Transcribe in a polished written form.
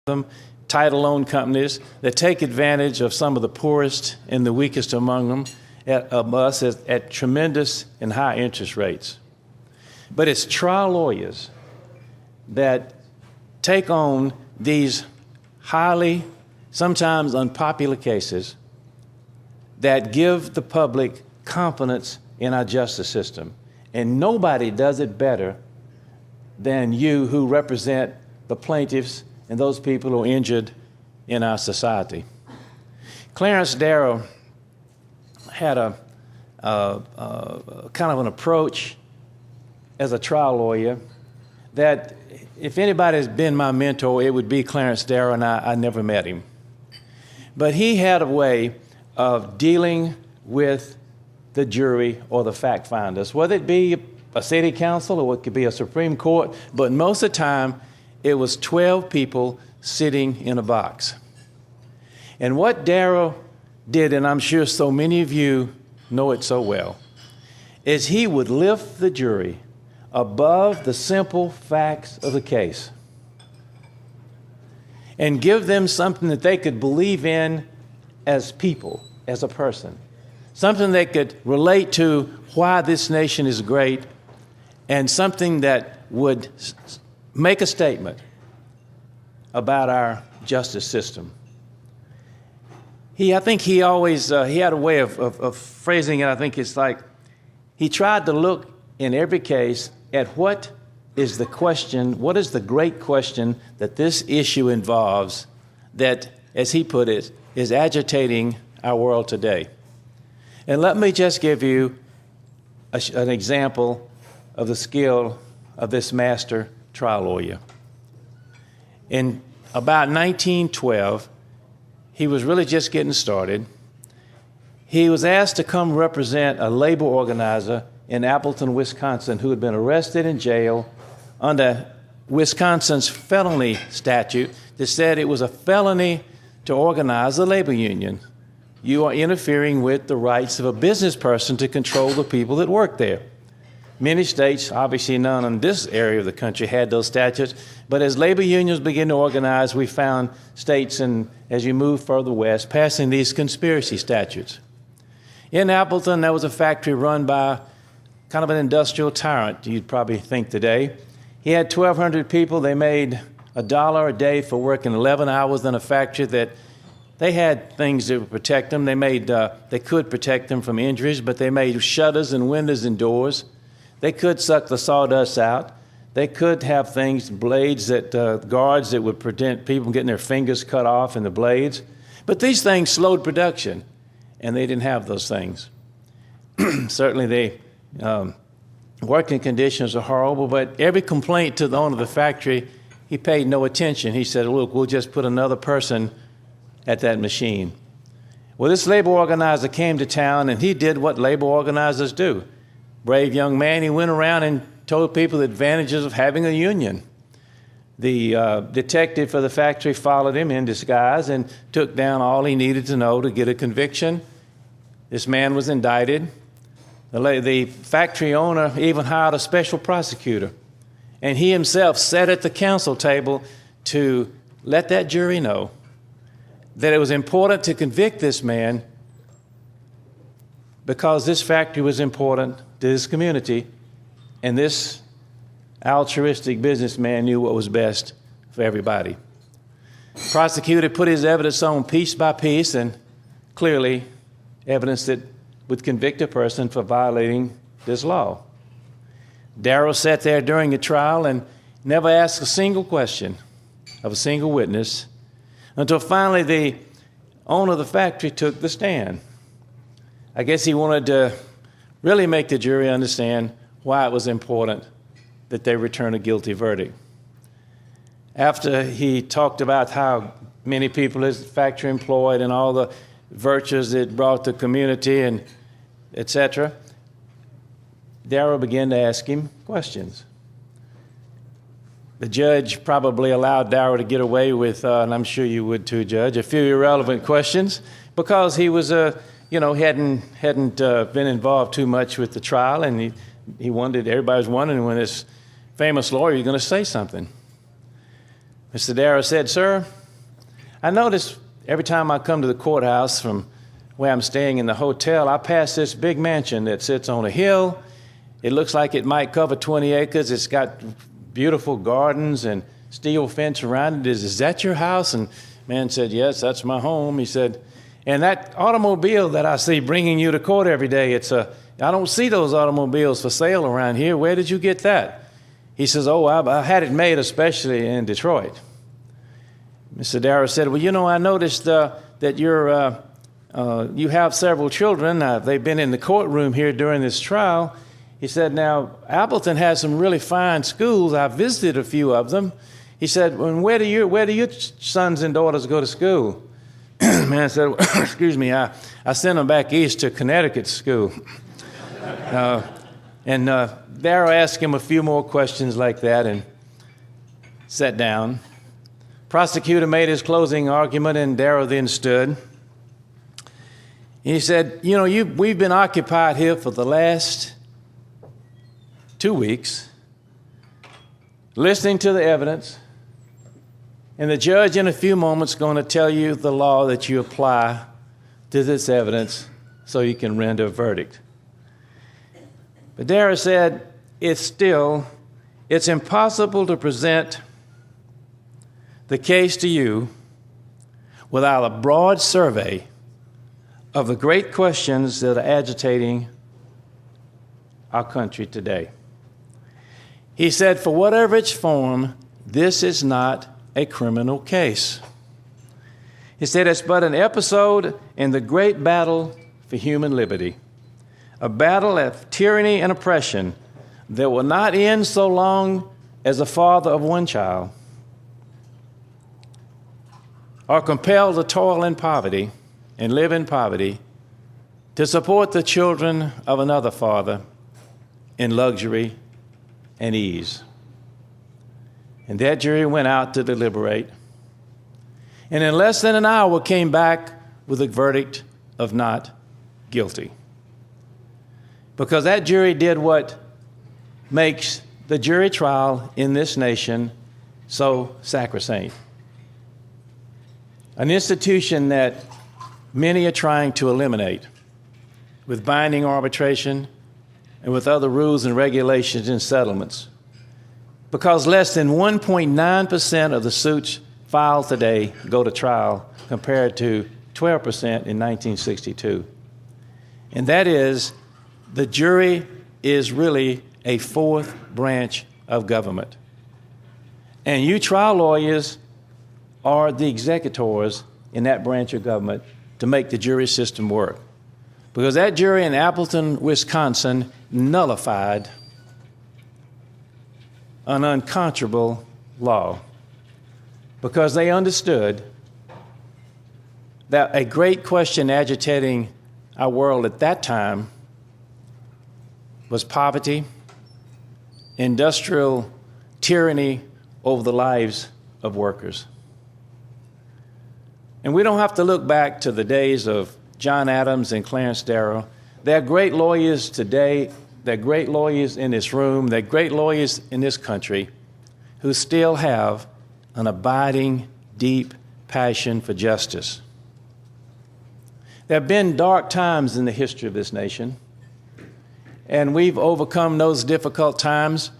them, title loan companies that take advantage of some of the poorest and the weakest among them, of us at tremendous and high interest rates. But it's trial lawyers that take on these highly, sometimes unpopular cases that give the public confidence in our justice system. And nobody does it better than you who represent the plaintiffs and those people who are injured in our society. Clarence Darrow had a kind of an approach as a trial lawyer that if anybody has been my mentor, it would be Clarence Darrow, and I never met him. But he had a way of dealing with the jury or the fact finders, whether it be a city council or it could be a Supreme Court, but most of the time it was 12 people sitting in a box. And what Darrow did, and I'm sure so many of you know it so well, is he would lift the jury above the simple facts of the case and give them something that they could believe in as people, as a person, something they could relate to why this nation is great, and something that would make a statement about our justice system. I think he always, he had a way of phrasing it. I think it's like he tried to look in every case at what is the question, what is the great question that this issue involves that, as he put it, is agitating our world today. And let me just give you an example of the skill of this master trial lawyer. In about 1912, he was really just getting started. He was asked to come represent a labor organizer in Appleton, Wisconsin, who had been arrested in jail under Wisconsin's felony statute that said it was a felony to organize a labor union. You are interfering with the rights of a business person to control the people that work there. Many states, obviously none in this area of the country, had those statutes, but as labor unions began to organize, we found states, and as you move further west, passing these conspiracy statutes. In Appleton, there was a factory run by kind of an industrial tyrant, you'd probably think today. He had 1,200 people. They made $1 a day for working 11 hours in a factory that they had things that would protect them. They could protect them from injuries, but they made shutters and windows and doors. They could suck the sawdust out. They could have things, blades that, guards that would prevent people from getting their fingers cut off in the blades. But these things slowed production, and they didn't have those things. Certainly, working conditions are horrible, but every complaint to the owner of the factory, he paid no attention. He said, look, we'll just put another person at that machine. Well, this labor organizer came to town, and he did what labor organizers do. Brave young man, he went around and told people the advantages of having a union. The detective for the factory followed him in disguise and took down all he needed to know to get a conviction. This man was indicted. The factory owner even hired a special prosecutor, and he himself sat at the counsel table to let that jury know that it was important to convict this man because this factory was important to his community, and this altruistic businessman knew what was best for everybody. The prosecutor put his evidence on piece by piece, and clearly evidence that would convict a person for violating this law. Darrow sat there during the trial and never asked a single question of a single witness until finally the owner of the factory took the stand. I guess he wanted to really make the jury understand why it was important that they return a guilty verdict. After he talked about how many people his factory employed and all the virtues it brought to the community and etc., Darrow began to ask him questions. The judge probably allowed Darrow to get away with, and I'm sure you would too, Judge, a few irrelevant questions because he was hadn't been involved too much with the trial, and everybody was wondering when this famous lawyer is going to say something. Mr. Darrow said, "Sir, I notice every time I come to the courthouse from where I'm staying in the hotel, I pass this big mansion that sits on a hill. It looks like it might cover 20 acres. It's got beautiful gardens and steel fence around it. Is that your house? And man said, yes, that's my home. He said, and that automobile that I see bringing you to court every day, I don't see those automobiles for sale around here. Where did you get that? He says, oh, I had it made especially in Detroit. Mr. Darrow said, well, I noticed that you have several children. They've been in the courtroom here during this trial. He said, now, Appleton has some really fine schools. I visited a few of them. He said, well, where do your sons and daughters go to school? Man said, excuse me, I sent them back east to Connecticut school. And Darrow asked him a few more questions like that and sat down. Prosecutor made his closing argument, and Darrow then stood. He said, we've been occupied here for the last 2 weeks, listening to the evidence, and the judge in a few moments is going to tell you the law that you apply to this evidence so you can render a verdict. But Darrow said, it's impossible to present the case to you without a broad survey of the great questions that are agitating our country today. He said, for whatever its form, this is not a criminal case. He said, it's but an episode in the great battle for human liberty, a battle of tyranny and oppression that will not end so long as a father of one child are compelled to toil in poverty and live in poverty to support the children of another father in luxury and ease. And that jury went out to deliberate, and in less than an hour came back with a verdict of not guilty. Because that jury did what makes the jury trial in this nation so sacrosanct. An institution that many are trying to eliminate with binding arbitration and with other rules and regulations and settlements. Because less than 1.9% of the suits filed today go to trial compared to 12% in 1962. And that is, the jury is really a fourth branch of government. And you trial lawyers are the executors in that branch of government to make the jury system work. Because that jury in Appleton, Wisconsin, nullified an unconscionable law because they understood that a great question agitating our world at that time was poverty, industrial tyranny over the lives of workers. And we don't have to look back to the days of John Adams and Clarence Darrow. There are great lawyers today, there are great lawyers in this room, there are great lawyers in this country who still have an abiding, deep passion for justice. There have been dark times in the history of this nation, and we've overcome those difficult times